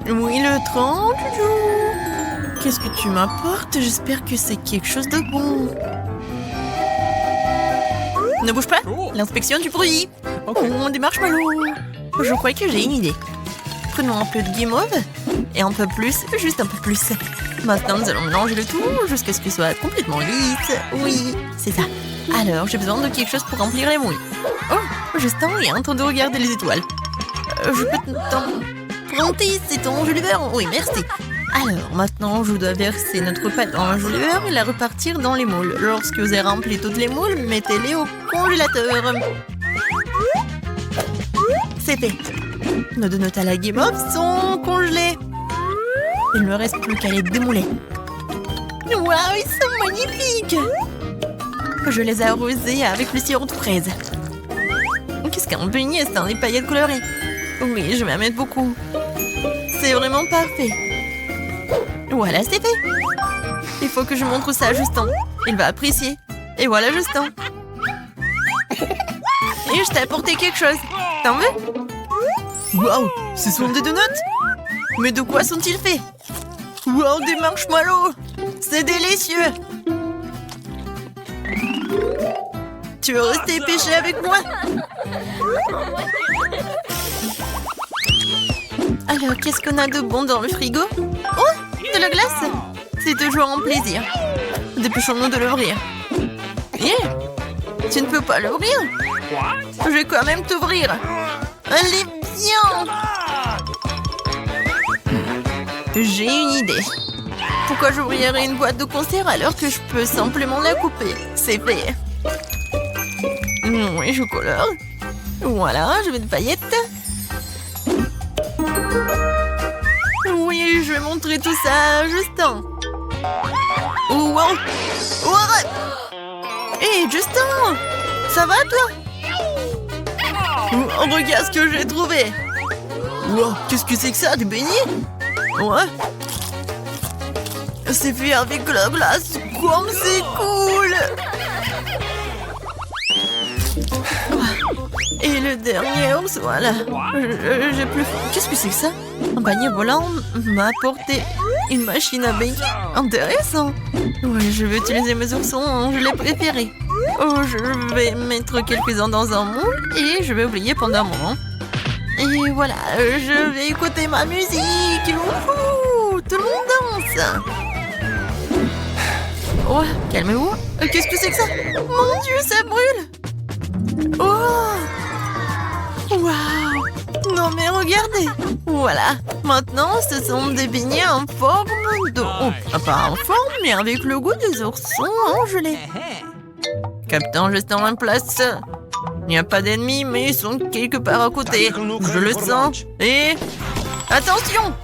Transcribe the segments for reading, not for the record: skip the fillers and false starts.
Oui, le train, Joujou. Qu'est-ce que tu m'apportes? J'espère que c'est quelque chose de bon. Ne bouge pas, l'inspection du produit. Oh, des marshmallows. Je crois que j'ai une idée. Prenons un peu de guimauve et un peu plus, juste un peu plus. Maintenant, nous allons mélanger le tout jusqu'à ce qu'il soit complètement lisse. Oui, c'est ça. Alors, j'ai besoin de quelque chose pour remplir les moules. Oh, Justin, il est en train de regarder les étoiles. Je peux t'emprunter, c'est ton jus de beurre? Oui, merci. Alors, maintenant, je dois verser notre pâte dans un jus de beurre et la repartir dans les moules. Lorsque vous avez rempli toutes les moules, mettez-les au congélateur. C'est fait. Nos donuts à la guimauve sont congelés. Il ne me reste plus qu'à les démouler. Waouh, ils sont magnifiques! Je les ai arrosés avec le sirop de fraise. Qu'est-ce qu'un beignet, c'est un des paillettes colorées. Oui, je vais en mettre beaucoup. C'est vraiment parfait. Voilà, c'est fait. Il faut que je montre ça à Justin. Il va apprécier. Et voilà, Justin. Et je t'ai apporté quelque chose. T'en veux? Waouh, ce sont des donuts? Mais de quoi sont-ils faits? Waouh, des marshmallows! C'est délicieux! Tu veux rester pêché avec moi? Alors, qu'est-ce qu'on a de bon dans le frigo? Oh, de la glace! C'est toujours un plaisir. Dépêchons-nous de l'ouvrir. Yeah. Tu ne peux pas l'ouvrir? Je vais quand même t'ouvrir. Allez, viens! J'ai une idée. Pourquoi j'ouvrirais une boîte de conserve alors que je peux simplement la couper? C'est fait. Oui, je colore. Voilà, je mets des paillettes. Oui, je vais montrer tout ça à Justin. Wow. Oh, arrête! Hé, Justin! Ça va, toi? Oh, regarde ce que j'ai trouvé. Wow, qu'est-ce que c'est que ça, du beignet? Ouais. C'est fait avec la glace. Comme c'est cool! Et le dernier ours, voilà. J'ai plus faim. Qu'est-ce que c'est que ça? Un panier volant m'a apporté une machine à beignes. Intéressant. Oui, je vais utiliser mes oursons, je les préférés. Oh, je vais mettre quelques-uns dans un moule et je vais oublier pendant un moment. Et voilà, je vais écouter ma musique. Wouhou, tout le monde danse. Oh, calmez-vous. Qu'est-ce que c'est que ça? Mon Dieu, ça brûle. Oh! Waouh! Non mais regardez! Voilà! Maintenant, ce sont des beignets en forme de... Oh, pas en forme, mais avec le goût des oursons gelés. Captain Justin en place. Il n'y a pas d'ennemis, mais ils sont quelque part à côté. Je le sens. Et... Attention!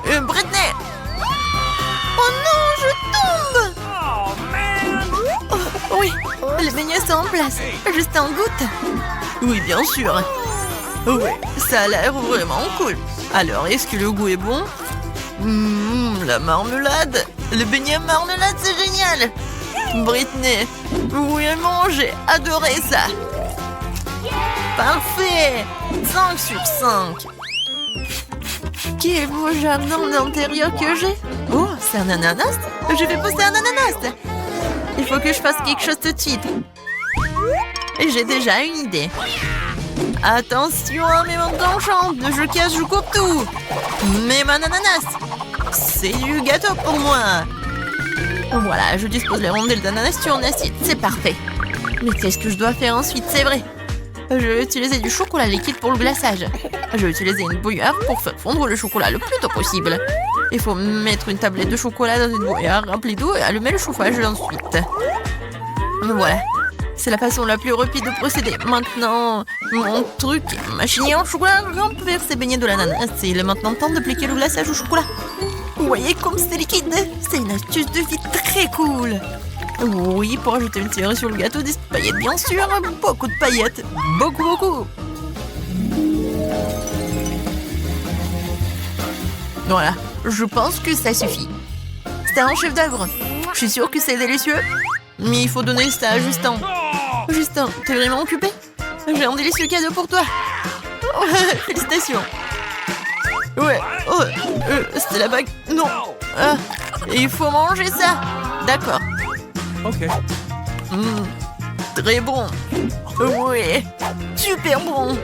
Britney! Oh non, je tombe! Oh, oui, les beignets sont en place. Justin goûte. Oui, bien sûr. Oui, ça a l'air vraiment cool. Alors, est-ce que le goût est bon? La marmelade. Le beignet marmelade, c'est génial. Britney, vraiment, j'ai adoré ça. Parfait. 5 sur 5. Quel beau jardin d'intérieur que j'ai. Oh, c'est un ananas. Je vais pousser un ananas. Il faut que je fasse quelque chose tout de suite. J'ai déjà une idée. Attention à mes bandes tranchantes. Je casse, je coupe tout. Mais mon ananas, c'est du gâteau pour moi. Voilà, je dispose les rondelles d'ananas sur une assiette. C'est parfait. Mais qu'est-ce que je dois faire ensuite? C'est vrai. Je vais utiliser du chocolat liquide pour le glaçage. Je vais utiliser une bouilloire pour faire fondre le chocolat le plus tôt possible. Il faut mettre une tablette de chocolat dans une bouilloire remplie d'eau et allumer le chauffage ensuite. Voilà. C'est la façon la plus rapide de procéder. Maintenant, mon truc, machine en chocolat remplir ces beignets de l'ananas. Il est maintenant temps d'appliquer le glaçage au chocolat. Vous voyez comme c'est liquide? C'est une astuce de vie très cool. Oui, pour ajouter une cerise sur le gâteau, des paillettes bien sûr. Beaucoup de paillettes. Beaucoup, beaucoup. Voilà, je pense que ça suffit. C'est un chef d'œuvre. Je suis sûre que c'est délicieux. Mais il faut donner ça à Justin. Justin, t'es vraiment occupé? J'ai un délicieux cadeau pour toi. Oh, félicitations. Ouais, oh, c'était la bague. Non. Ah, il faut manger ça. D'accord. Ok. Très bon. Oui, super bon.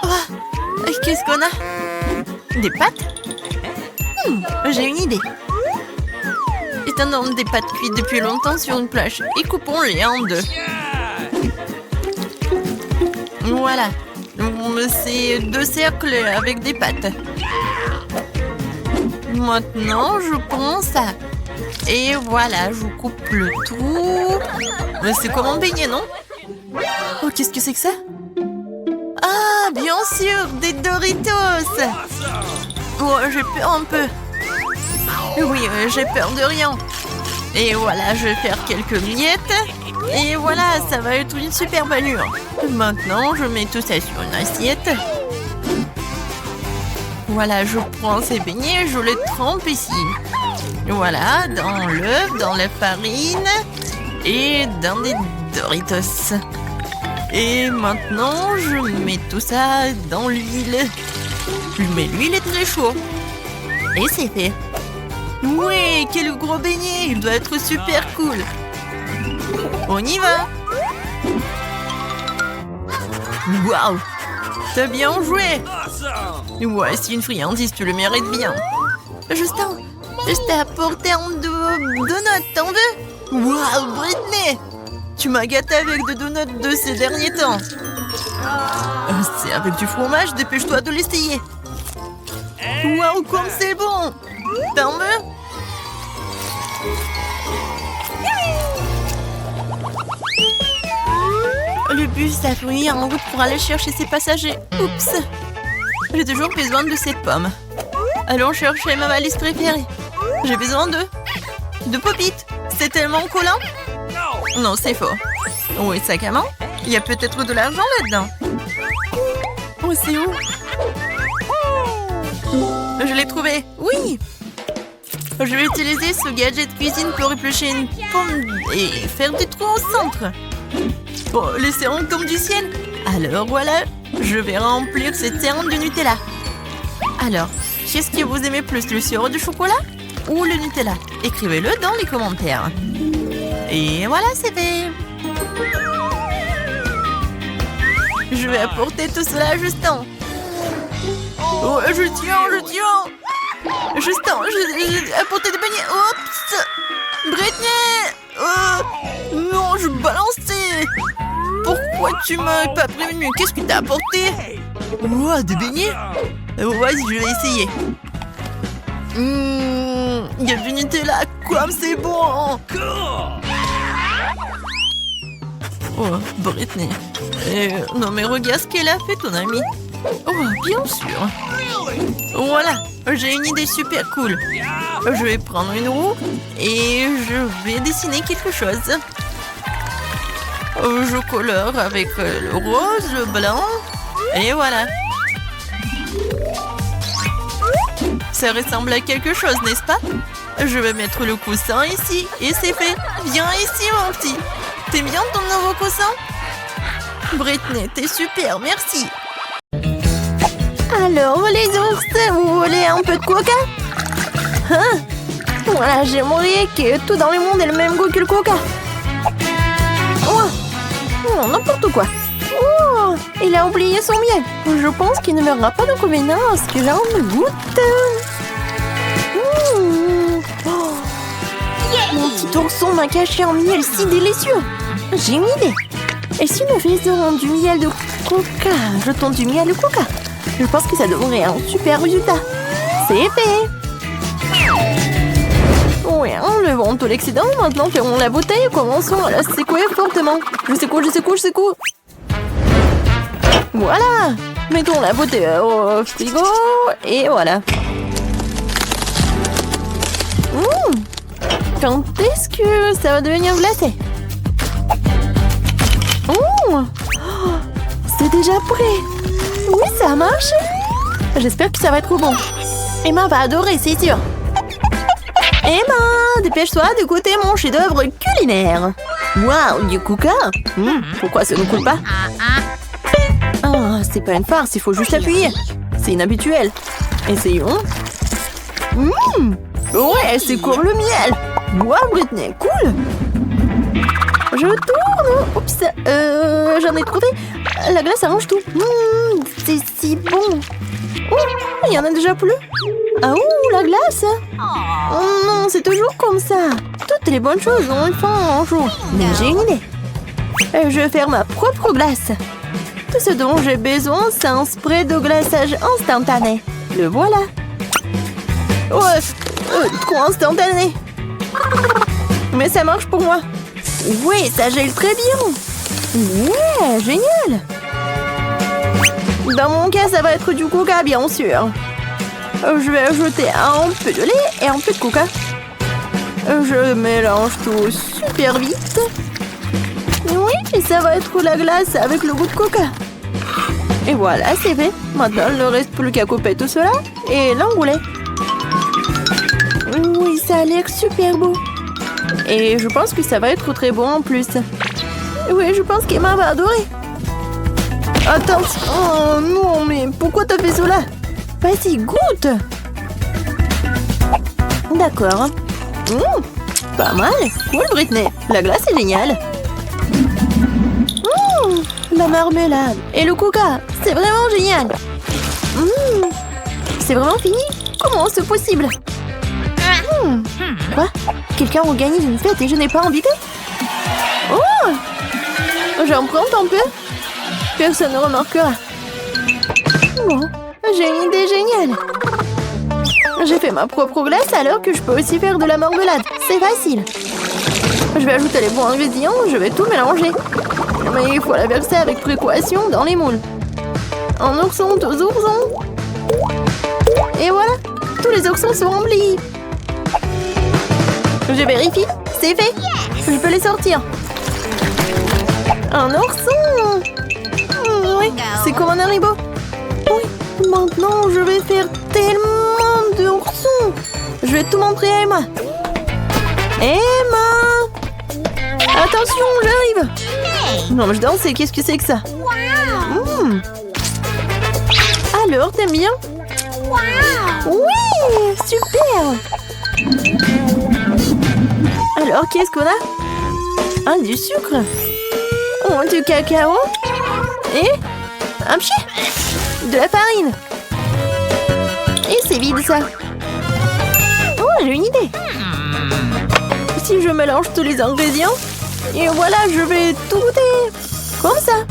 Ah, qu'est-ce qu'on a? Des pâtes? J'ai une idée. Étendons des pâtes cuites depuis longtemps sur une planche et coupons-les en deux. Voilà. C'est 2 cercles avec des pâtes. Maintenant, je prends ça. Et voilà, je coupe le tout. Mais c'est comme un beignet, non? Oh, qu'est-ce que c'est que ça? Ah, bien sûr, des Doritos. Oh, j'ai peur un peu. Oui, j'ai peur de rien. Et voilà, je vais faire quelques miettes. Et voilà, ça va être une super allure. Maintenant, je mets tout ça sur une assiette. Voilà, je prends ces beignets et je les trempe ici. Voilà, dans l'œuf, dans la farine et dans des Doritos. Et maintenant, je mets tout ça dans l'huile. Mais l'huile est très chaude. Et c'est fait. Ouais, quel gros beignet! Il doit être super cool. On y va! Waouh! T'as bien joué! Ouais, c'est une friandise, tu le mérites bien. Justin, je t'ai apporté un donut, t'en veux? Waouh, Britney! Tu m'as gâté avec des donuts de ces derniers temps. C'est avec du fromage, dépêche-toi de l'essayer. Waouh, comme c'est bon! T'en veux? Le bus a fini en route pour aller chercher ses passagers. Oups! J'ai toujours besoin de cette pomme. Allons chercher ma valise préférée. J'ai besoin de pop-it. C'est tellement collant. Non, c'est faux. Oui, sac à main. Il y a peut-être de l'argent là-dedans. Oh, c'est où? Je l'ai trouvé. Oui! Je vais utiliser ce gadget cuisine pour éplucher une pomme et faire des trous au centre. Bon, les sirop tombent du ciel. Alors voilà, je vais remplir cette sérum de Nutella. Alors, qu'est-ce que vous aimez plus, le sirop de chocolat ou le Nutella? Écrivez-le dans les commentaires. Et voilà, c'est fait. Je vais apporter tout cela à Justin. Oh, je tiens. Justin, j'ai apporté des beignets. Oups! Britney! Non, je balançais. Pourquoi tu m'as pas prévenu? Qu'est-ce que t'as apporté? Oh, des beignets? Vas-y, je vais essayer. Il y a du Nutella, comme c'est bon! Oh, Britney. Non mais regarde ce qu'elle a fait, ton amie. Oh, bien sûr. Voilà, j'ai une idée super cool. Je vais prendre une roue et je vais dessiner quelque chose. Je colore avec le rose, le blanc. Et voilà. Ça ressemble à quelque chose, n'est-ce pas? Je vais mettre le coussin ici et c'est fait. Viens ici, mon petit. T'aimes bien ton nouveau coussin? Britney, t'es super, merci. Alors, les ours, vous voulez un peu de coca? Hein? Voilà, j'aimerais que tout dans le monde ait le même goût que le coca. Oh, n'importe quoi. Oh, il a oublié son miel. Je pense qu'il ne m'aura pas d'inconvénient à ce que j'en goûte. Oh. Mon petit ourson m'a caché un miel si délicieux. J'ai une idée. Et si nous faisions du miel de coca? Jetons du miel de coca. Je pense que ça donnerait un super résultat. C'est fait. Oui, enlevons tout l'excédent. Maintenant, fermons la bouteille et commençons à la secouer fortement. Je secoue. Voilà. Mettons la bouteille au frigo. Et voilà. Quand est-ce que ça va devenir glacé? C'est déjà prêt. Oui, ça a marché. J'espère que ça va être bon. Emma va adorer, c'est sûr. Emma, dépêche-toi de goûter mon chef-d'œuvre culinaire. Waouh, du coca. Pourquoi ça ne coule pas? c'est pas une farce, il faut juste appuyer. C'est inhabituel. Essayons. Ouais, c'est comme le miel. Wow, Britney, cool. Je tourne. Oups, j'en ai trouvé. La glace arrange tout. C'est si bon. Oh, il y en a déjà plus. Ah ouh, la glace. Oh non, c'est toujours comme ça. Toutes les bonnes choses ont une fin un jour. Mais j'ai une idée. Je vais faire ma propre glace. Tout ce dont j'ai besoin, c'est un spray de glaçage instantané. Le voilà. Ouais, trop instantané. Mais ça marche pour moi. Oui, ça gèle très bien. Ouais, génial. Dans mon cas, ça va être du coca, bien sûr. Je vais ajouter un peu de lait et un peu de coca. Je mélange tout super vite. Oui, et ça va être la glace avec le goût de coca. Et voilà, c'est fait. Maintenant, il ne reste plus qu'à couper tout cela et l'enrouler. Oui, ça a l'air super beau. Et je pense que ça va être très bon en plus. Oui, je pense qu'Emma va adorer. Attends. Oh non, mais pourquoi t'as fait cela? Vas-y, goûte. D'accord. Pas mal. Cool, Britney. La glace est géniale. La marmelade et le coca. C'est vraiment génial. C'est vraiment fini? Comment c'est possible? Quoi? Quelqu'un organise une fête et je n'ai pas invité? Oh! J'en prends un peu. Personne ne remarquera. Bon, j'ai une idée géniale. J'ai fait ma propre glace alors que je peux aussi faire de la marmelade. C'est facile. Je vais ajouter les bons ingrédients, je vais tout mélanger. Mais il faut la verser avec précaution dans les moules. Un ourson, 2 oursons. Et voilà, tous les oursons sont remplis. Je vérifie, c'est fait. Je peux les sortir. Un ourson. Oui, c'est comme un haribo. Oui, maintenant je vais faire tellement d'oursons. Je vais tout montrer à Emma. Emma! Attention, j'arrive. Non, mais je danse, qu'est-ce que c'est que ça? Alors, t'aimes bien? Oui, super. Alors, qu'est-ce qu'on a? Ah, du sucre. Oh, du cacao. Et un pied. De la farine. Et c'est vide, ça. Oh, j'ai une idée. Si je mélange tous les ingrédients, et voilà, je vais tout goûter. Comme ça.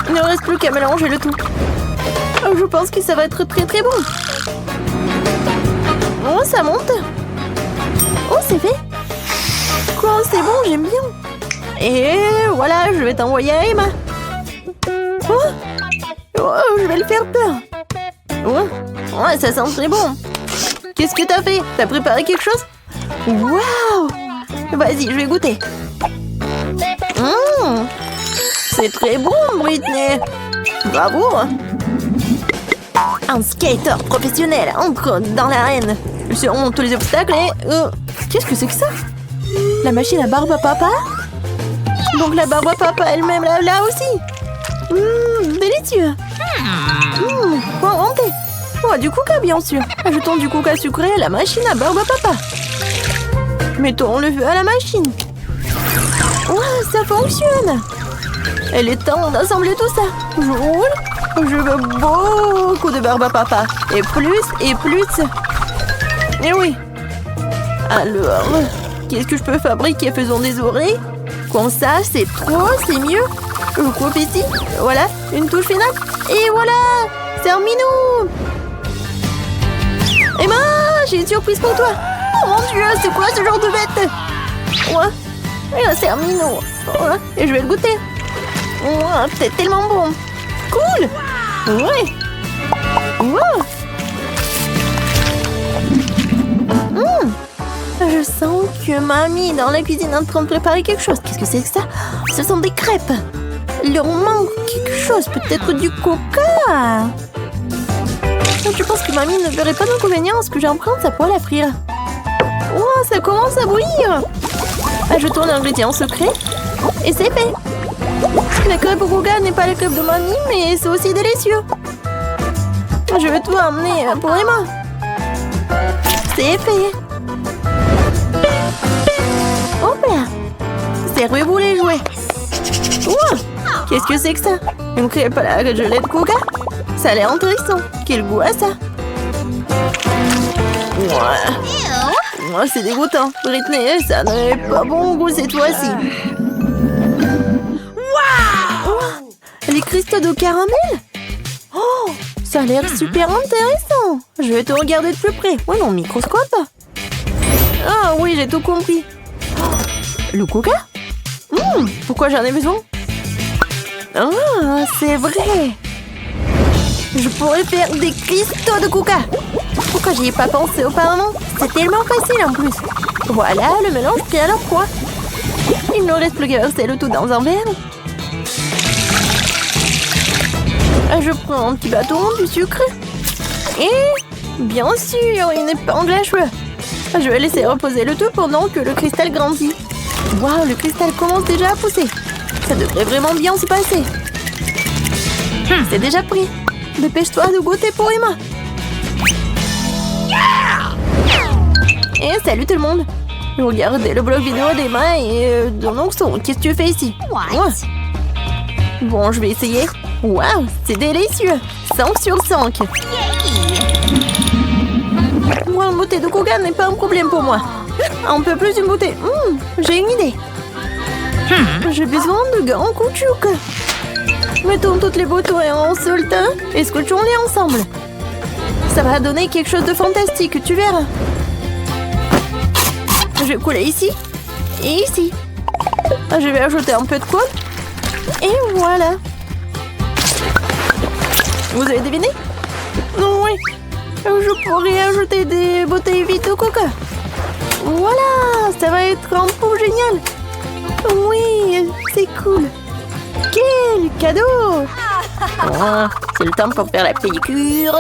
Il ne reste plus qu'à mélanger le tout. Je pense que ça va être très très bon. Oh, ça monte. Oh, c'est fait. Quoi, c'est bon, j'aime bien. Et voilà, je vais t'envoyer à Emma. Oh, je vais le faire peur. Oh, ouais, ça sent très bon. Qu'est-ce que t'as fait? T'as préparé quelque chose? Waouh! Vas-y, je vais goûter. C'est très bon, Britney. Bravo. Un skater professionnel entre dans l'arène. Il surmonte tous les obstacles et... Qu'est-ce que c'est que ça? La machine à barbe à papa? Donc la barbe à papa elle-même là aussi. Délicieux. Bon, montez. Oh, du coca, bien sûr. Ajoutons du coca sucré à la machine à barbe à papa. Mettons le feu à la machine. Wow, ça fonctionne. Elle est temps d'assembler tout ça. Je roule. Je veux beaucoup de barbe à papa. Et plus, et plus. Et oui. Alors, qu'est-ce que je peux fabriquer? Faisons des oreilles. Comme ça, c'est trop, c'est mieux. Je coupe ici. Voilà, une touche finale. Et voilà, terminé. Emma, j'ai une surprise pour toi. Oh mon Dieu, c'est quoi ce genre de bête? Ouais, c'est un minot. Ouais, et je vais le goûter. Ouais, c'est tellement bon. Cool. Ouais. Wow. Je sens que mamie est dans la cuisine en train de préparer quelque chose. Qu'est-ce que c'est que ça? Ce sont des crêpes. Il leur manque quelque chose, peut-être du coca. Je pense que mamie ne verrait pas d'inconvénient à ce que j'emprunte sa poêle à frire. Oh, ça commence à bouillir. Ajoutons l'ingrédient secret. Et c'est fait. La crêpe au coca n'est pas la crêpe de mamie, mais c'est aussi délicieux. Je vais tout emmener pour Emma. C'est fait. Hop là. Sérieux, vous les jouets? Ouah, qu'est-ce que c'est que ça? Une crêpe à la gelée de coca? Ça a l'air intéressant. Quel goût a ça? Ouais, c'est dégoûtant. Britney, ça n'est pas bon goût cette fois-ci. Wow! Les cristaux de caramel? Oh, ça a l'air super intéressant. Je vais te regarder de plus près. Ouais, mon microscope. Ah oui, j'ai tout compris. Le coca? Pourquoi j'en ai besoin? Ah, c'est vrai. Je pourrais faire des cristaux de coca. Pourquoi j'y ai pas pensé auparavant? C'est tellement facile en plus. Voilà, le mélange pris à leur poids. Il ne reste plus qu'à verser le tout dans un verre. Je prends un petit bâton, du sucre. Et, bien sûr, une épingle à cheveux. Je vais laisser reposer le tout pendant que le cristal grandit. Waouh, le cristal commence déjà à pousser. Ça devrait vraiment bien se passer. C'est déjà pris. Dépêche-toi de goûter pour Emma. Et salut tout le monde. Regardez le blog vidéo d'Emma et de mon son. Qu'est-ce que tu fais ici? Bon, je vais essayer. Waouh, c'est délicieux. 5 sur 5. Moi, une bouteille de coca n'est pas un problème pour moi. Un peu plus d'une bouteille. J'ai une idée. J'ai besoin de gants caoutchouc. Mettons toutes les bouteilles en un seul tas et scotchons-les ensemble. Ça va donner quelque chose de fantastique, tu verras. Je vais couler ici et ici. Je vais ajouter un peu de colle. Et voilà. Vous avez deviné? Oui. Je pourrais ajouter des bouteilles vides de coca. Voilà, ça va être un pot génial. Oui, c'est cool. Quel cadeau! C'est le temps pour faire la pédicure.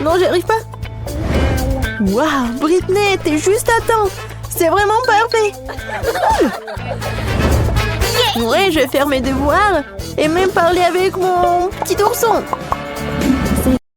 Non, j'y arrive pas. Waouh, Britney, t'es juste à temps. C'est vraiment parfait. Ouais, je vais faire mes devoirs et même parler avec mon petit ourson.